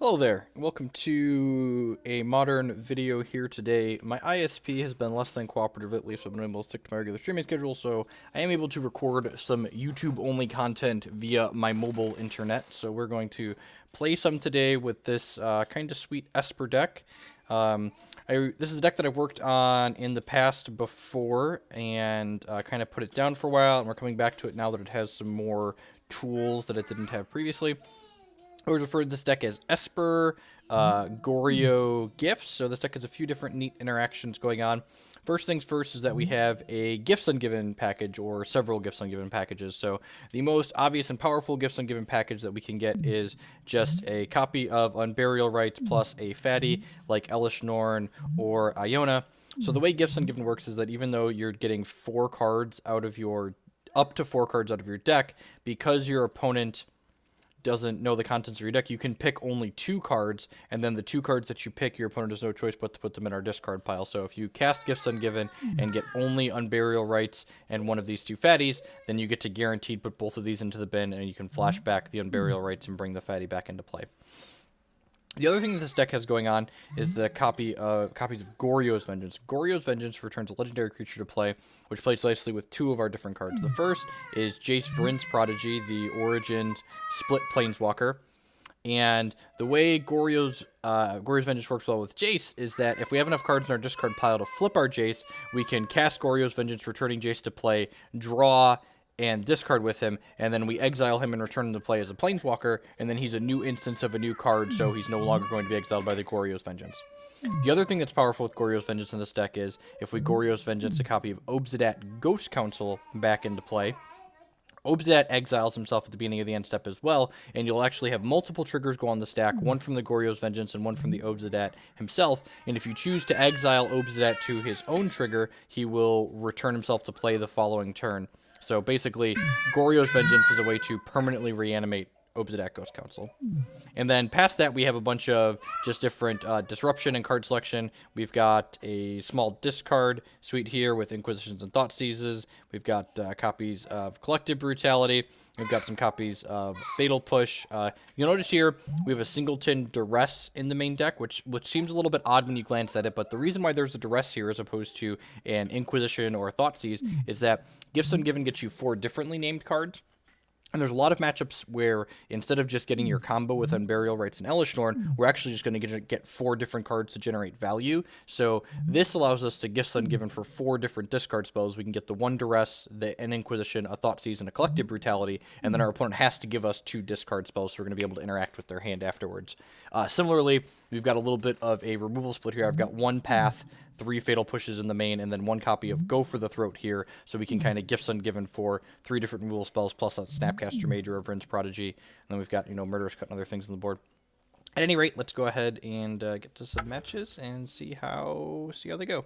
Hello there, welcome to a modern video here today. My ISP has been less than cooperative lately, so I've been able to stick to my regular streaming schedule, so I am able to record some YouTube-only content via my mobile internet. So we're going to play some today with this kind of sweet Esper deck. This is a deck that I've worked on in the past before, and kind of put it down for a while, and we're coming back to it now that it has some more tools that it didn't have previously. I would refer to this deck as Esper, Goryo, Gifts. So this deck has a few different neat interactions going on. First things first is that we have a Gifts Ungiven package, or several Gifts Ungiven packages. So the most obvious and powerful Gifts Ungiven package that we can get is just a copy of Unburial Rites plus a fatty like Elesh, Norn, or Iona. So the way Gifts Ungiven works is that even though you're getting up to 4 cards out of your deck, because your opponent doesn't know the contents of your deck, you can pick only 2 cards, and then the 2 cards that you pick, your opponent has no choice but to put them in our discard pile. So if you cast Gifts Ungiven and get only Unburial Rites and one of these 2 fatties, then you get to guaranteed put both of these into the bin, and you can flash back the Unburial Rites and bring the fatty back into play. The other thing that this deck has going on is the copies of Goryo's Vengeance. Goryo's Vengeance returns a legendary creature to play, which plays nicely with 2 of our different cards. The first is Jace Vryn's Prodigy, the Origins Split Planeswalker. And the way Goryo's Vengeance works well with Jace is that if we have enough cards in our discard pile to flip our Jace, we can cast Goryo's Vengeance, returning Jace to play, draw, and discard with him, and then we exile him and return him to play as a Planeswalker, and then he's a new instance of a new card, so he's no longer going to be exiled by the Goryo's Vengeance. The other thing that's powerful with Goryo's Vengeance in this deck is, if we Goryo's Vengeance a copy of Obzedat Ghost Council back into play, Obzedat exiles himself at the beginning of the end step as well, and you'll actually have multiple triggers go on the stack, one from the Goryo's Vengeance and one from the Obzedat himself, and if you choose to exile Obzedat to his own trigger, he will return himself to play the following turn. So basically, Goryo's Vengeance is a way to permanently reanimate Obzedat Ghost Council. And then past that, we have a bunch of just different disruption and card selection. We've got a small discard suite here with Inquisitions and Thoughtseizes. We've got copies of Collective Brutality. We've got some copies of Fatal Push. You'll notice here we have a singleton Duress in the main deck, which seems a little bit odd when you glance at it, but the reason why there's a Duress here as opposed to an Inquisition or a Thoughtseize is that Gifts Ungiven gets you 4 differently named cards. And there's a lot of matchups where instead of just getting your combo with Unburial Rites and Elesh Norn, we're actually just going to get 4 different cards to generate value. So this allows us to Gifts Ungiven for 4 different discard spells. We can get the 1 Duress, an Inquisition, a Thoughtseize, and a Collective Brutality, and then our opponent has to give us 2 discard spells, so we're going to be able to interact with their hand afterwards. Similarly, we've got a little bit of a removal split here. I've got 1 Path, 3 Fatal Pushes in the main, and then 1 copy of Go for the Throat here, so we can kind of Gifts Ungiven for 3 different removal spells, plus that Snapcaster Mage or Vryn's Prodigy, and then we've got, Murderous Cut and other things on the board. At any rate, let's go ahead and get to some matches and see how they go.